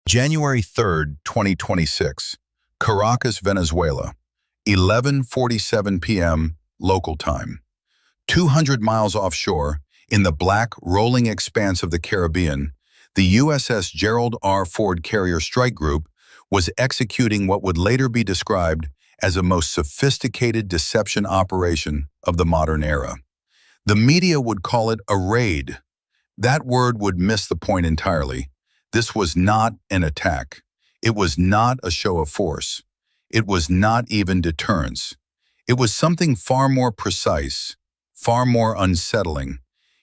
January 3rd, 2026, Caracas, Venezuela, 11:47 p.m. local time. 200 miles offshore, in the black, rolling expanse of the Caribbean, the USS Gerald R. Ford Carrier Strike Group was executing what would later be described as a most sophisticated deception operation of the modern era. The media would call it a raid. That word would miss the point entirely. This was not an attack. It was not a show of force. It was not even deterrence. It was something far more precise, far more unsettling.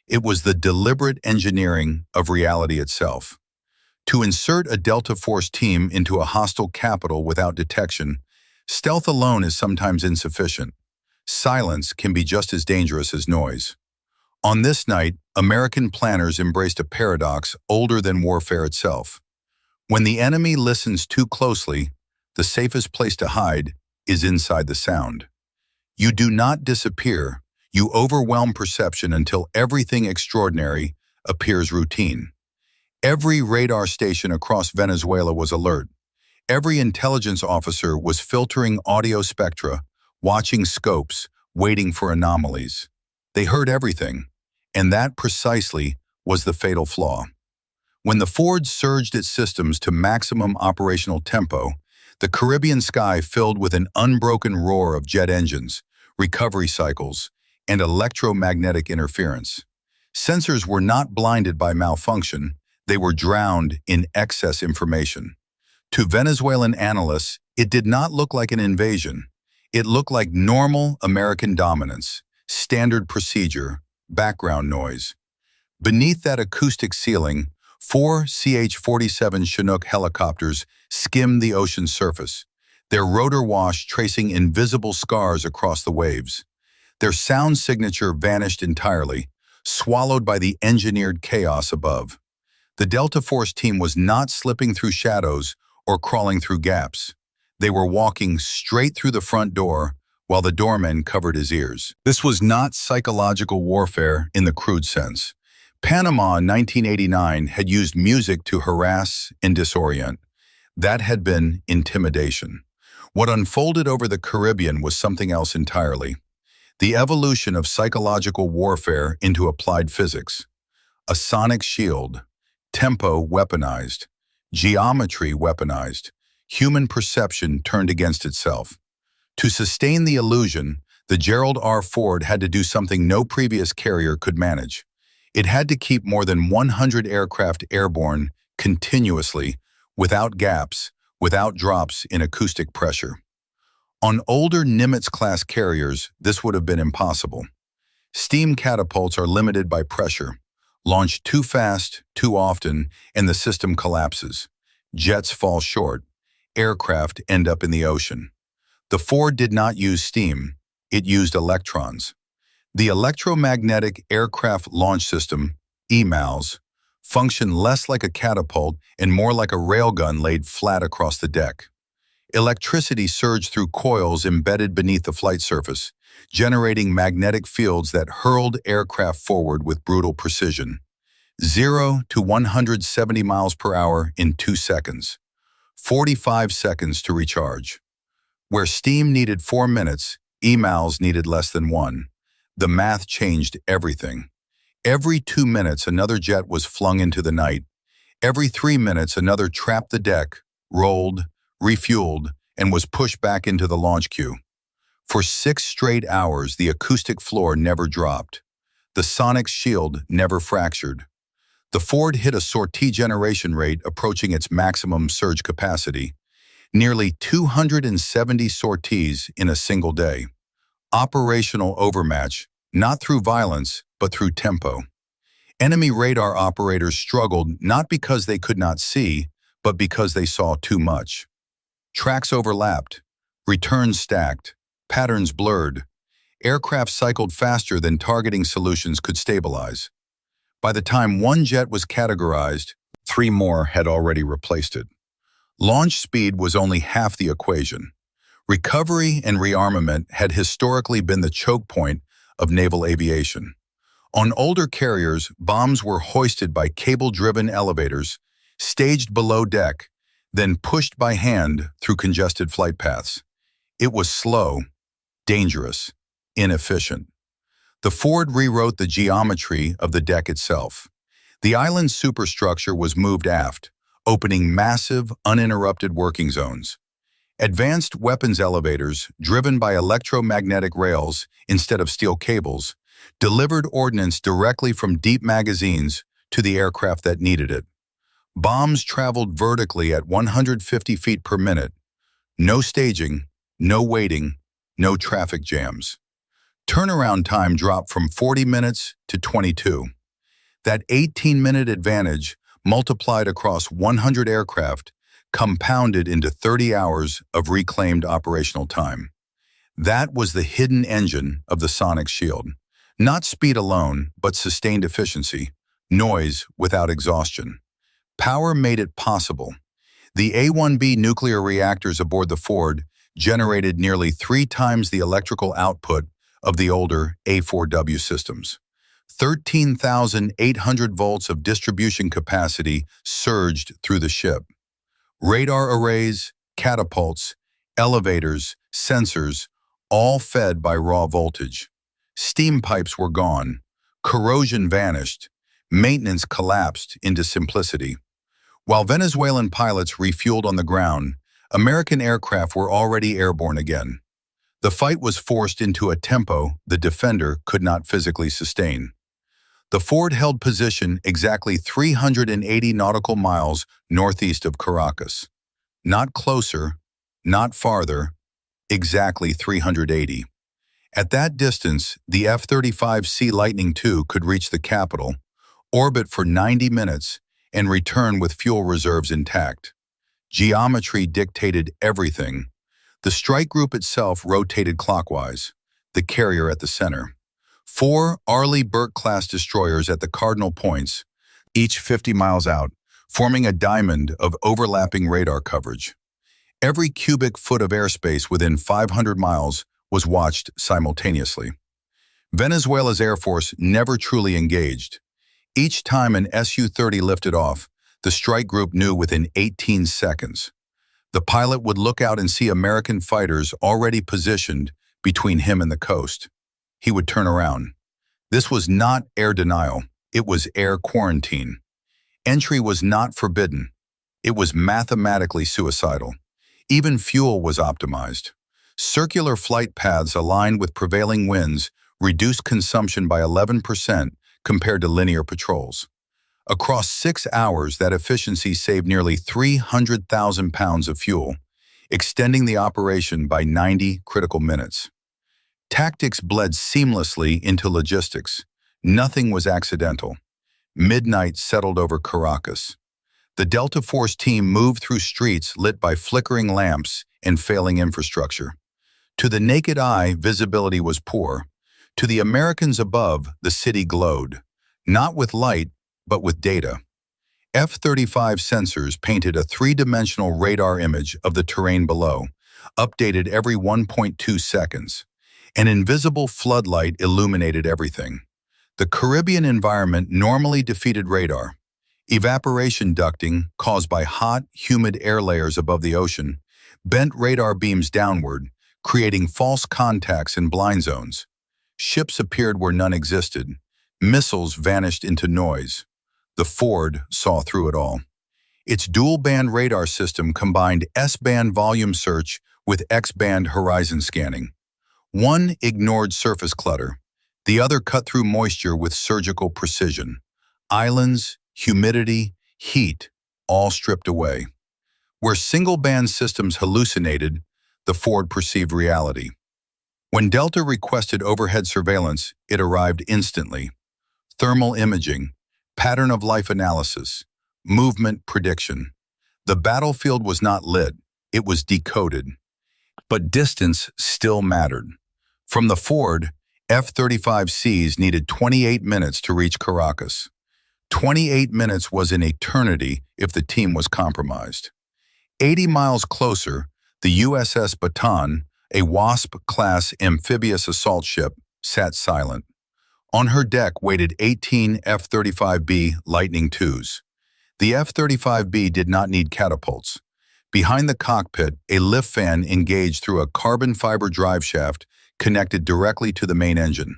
It was the deliberate engineering of reality itself. To insert a Delta Force team into a hostile capital without detection, stealth alone is sometimes insufficient. Silence can be just as dangerous as noise. On this night, American planners embraced a paradox older than warfare itself. When the enemy listens too closely, the safest place to hide is inside the sound. You do not disappear, you overwhelm perception until everything extraordinary appears routine. Every radar station across Venezuela was alert. Every intelligence officer was filtering audio spectra, watching scopes, waiting for anomalies. They heard everything, and that precisely was the fatal flaw. When the Ford surged its systems to maximum operational tempo, the Caribbean sky filled with an unbroken roar of jet engines, recovery cycles, and electromagnetic interference. Sensors were not blinded by malfunction, they were drowned in excess information. To Venezuelan analysts, it did not look like an invasion. It looked like normal American dominance, standard procedure, background noise. Beneath that acoustic ceiling, 4 CH-47 Chinook helicopters skimmed the ocean's surface, their rotor wash tracing invisible scars across the waves. Their sound signature vanished entirely, swallowed by the engineered chaos above. The Delta Force team was not slipping through shadows or crawling through gaps. They were walking straight through the front door, while the doorman covered his ears. This was not psychological warfare in the crude sense. Panama in 1989 had used music to harass and disorient. That had been intimidation. What unfolded over the Caribbean was something else entirely. The evolution of psychological warfare into applied physics. A sonic shield, tempo weaponized, geometry weaponized, human perception turned against itself. To sustain the illusion, the Gerald R. Ford had to do something no previous carrier could manage. It had to keep more than 100 aircraft airborne continuously, without gaps, without drops in acoustic pressure. On older Nimitz-class carriers, this would have been impossible. Steam catapults are limited by pressure. Launch too fast, too often, and the system collapses. Jets fall short. Aircraft end up in the ocean. The Ford did not use steam, it used electrons. The electromagnetic aircraft launch system, EMALS, functioned less like a catapult and more like a railgun laid flat across the deck. Electricity surged through coils embedded beneath the flight surface, generating magnetic fields that hurled aircraft forward with brutal precision. 0 to 170 miles per hour in 2 seconds. 45 seconds to recharge. Where steam needed 4 minutes, EMALS needed less than 1. The math changed everything. Every 2 minutes, another jet was flung into the night. Every 3 minutes, another trapped the deck, rolled, refueled, and was pushed back into the launch queue. For 6 straight hours, the acoustic floor never dropped. The sonic shield never fractured. The Ford hit a sortie generation rate approaching its maximum surge capacity. Nearly 270 sorties in a single day. Operational overmatch, not through violence, but through tempo. Enemy radar operators struggled not because they could not see, but because they saw too much. Tracks overlapped, returns stacked, patterns blurred. Aircraft cycled faster than targeting solutions could stabilize. By the time one jet was categorized, 3 more had already replaced it. Launch speed was only half the equation. Recovery and rearmament had historically been the choke point of naval aviation. On older carriers, bombs were hoisted by cable-driven elevators, staged below deck, then pushed by hand through congested flight paths. It was slow, dangerous, inefficient. The Ford rewrote the geometry of the deck itself. The island's superstructure was moved aft, opening massive, uninterrupted working zones. Advanced weapons elevators, driven by electromagnetic rails instead of steel cables, delivered ordnance directly from deep magazines to the aircraft that needed it. Bombs traveled vertically at 150 feet per minute. No staging, no waiting, no traffic jams. Turnaround time dropped from 40 minutes to 22. That 18-minute advantage, multiplied across 100 aircraft, compounded into 30 hours of reclaimed operational time. That was the hidden engine of the sonic shield. Not speed alone, but sustained efficiency, noise without exhaustion. Power made it possible. The A-1B nuclear reactors aboard the Ford generated nearly 3 times the electrical output of the older A-4W systems. 13,800 volts of distribution capacity surged through the ship. Radar arrays, catapults, elevators, sensors, all fed by raw voltage. Steam pipes were gone, corrosion vanished, maintenance collapsed into simplicity. While Venezuelan pilots refueled on the ground, American aircraft were already airborne again. The fight was forced into a tempo the defender could not physically sustain. The Ford held position exactly 380 nautical miles northeast of Caracas. Not closer, not farther, exactly 380. At that distance, the F-35C Lightning II could reach the capital, orbit for 90 minutes, and return with fuel reserves intact. Geometry dictated everything. The strike group itself rotated clockwise, the carrier at the center. 4 Arleigh Burke-class destroyers at the cardinal points, each 50 miles out, forming a diamond of overlapping radar coverage. Every cubic foot of airspace within 500 miles was watched simultaneously. Venezuela's Air Force never truly engaged. Each time an Su-30 lifted off, the strike group knew within 18 seconds. The pilot would look out and see American fighters already positioned between him and the coast. He would turn around. This was not air denial, it was air quarantine. Entry was not forbidden. It was mathematically suicidal. Even fuel was optimized. Circular flight paths aligned with prevailing winds reduced consumption by 11% compared to linear patrols. Across 6 hours, that efficiency saved nearly 300,000 pounds of fuel, extending the operation by 90 critical minutes. Tactics bled seamlessly into logistics. Nothing was accidental. Midnight settled over Caracas. The Delta Force team moved through streets lit by flickering lamps and failing infrastructure. To the naked eye, visibility was poor. To the Americans above, the city glowed, not with light, but with data. F-35 sensors painted a 3-dimensional radar image of the terrain below, updated every 1.2 seconds. An invisible floodlight illuminated everything. The Caribbean environment normally defeated radar. Evaporation ducting, caused by hot, humid air layers above the ocean, bent radar beams downward, creating false contacts and blind zones. Ships appeared where none existed. Missiles vanished into noise. The Ford saw through it all. Its dual-band radar system combined S-band volume search with X-band horizon scanning. One ignored surface clutter. The other cut through moisture with surgical precision. Islands, humidity, heat, all stripped away. Where single-band systems hallucinated, the Ford perceived reality. When Delta requested overhead surveillance, it arrived instantly. Thermal imaging, pattern of life analysis, movement prediction. The battlefield was not lit, it was decoded. But distance still mattered. From the Ford, F-35Cs needed 28 minutes to reach Caracas. 28 minutes was an eternity if the team was compromised. 80 miles closer, the USS Baton, a Wasp-class amphibious assault ship, sat silent. On her deck waited 18 F-35B Lightning IIs. The F-35B did not need catapults. Behind the cockpit, a lift fan engaged through a carbon fiber driveshaft connected directly to the main engine.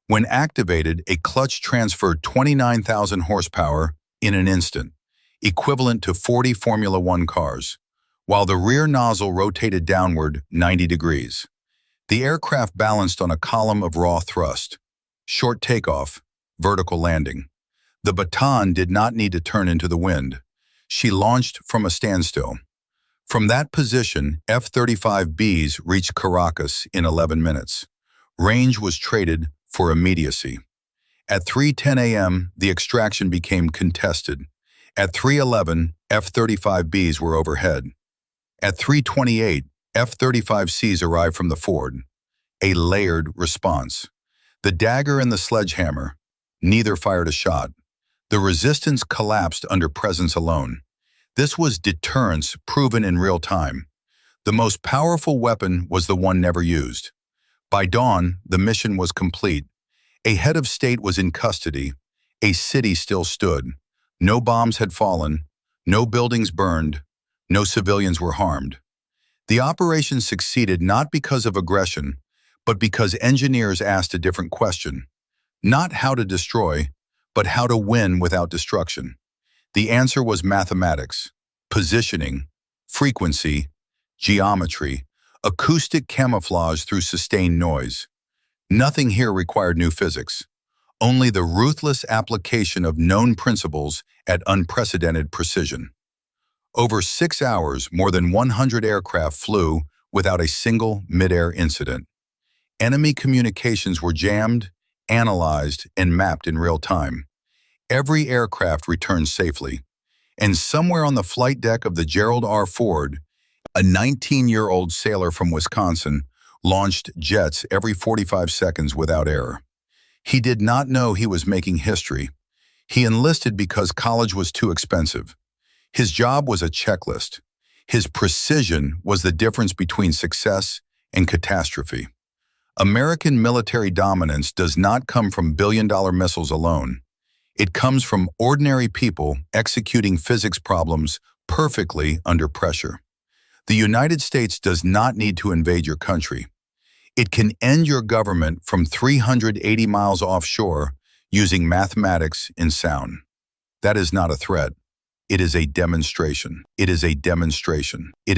When activated, a clutch transferred 29,000 horsepower in an instant, equivalent to 40 Formula One cars, while the rear nozzle rotated downward 90 degrees. The aircraft balanced on a column of raw thrust. Short takeoff, vertical landing. The Baton did not need to turn into the wind. She launched from a standstill. From that position, F-35Bs reached Caracas in 11 minutes. Range was traded for immediacy. At 3:10 a.m., the extraction became contested. At 3:11, F-35Bs were overhead. At 3:28, F-35Cs arrived from the Ford. A layered response. The Dagger and the Sledgehammer. Neither fired a shot. The resistance collapsed under presence alone. This was deterrence proven in real time. The most powerful weapon was the one never used. By dawn, the mission was complete. A head of state was in custody. A city still stood. No bombs had fallen. No buildings burned. No civilians were harmed. The operation succeeded not because of aggression, but because engineers asked a different question. Not how to destroy, but how to win without destruction. The answer was mathematics, positioning, frequency, geometry, acoustic camouflage through sustained noise. Nothing here required new physics, only the ruthless application of known principles at unprecedented precision. Over 6 hours, more than 100 aircraft flew without a single mid-air incident. Enemy communications were jammed, analyzed, and mapped in real time. Every aircraft returned safely. And somewhere on the flight deck of the Gerald R. Ford, a 19-year-old sailor from Wisconsin launched jets every 45 seconds without error. He did not know he was making history. He enlisted because college was too expensive. His job was a checklist. His precision was the difference between success and catastrophe. American military dominance does not come from billion-dollar missiles alone. It comes from ordinary people executing physics problems perfectly under pressure. The United States does not need to invade your country. It can end your government from 380 miles offshore using mathematics and sound. That is not a threat. It is a demonstration. It is a demonstration.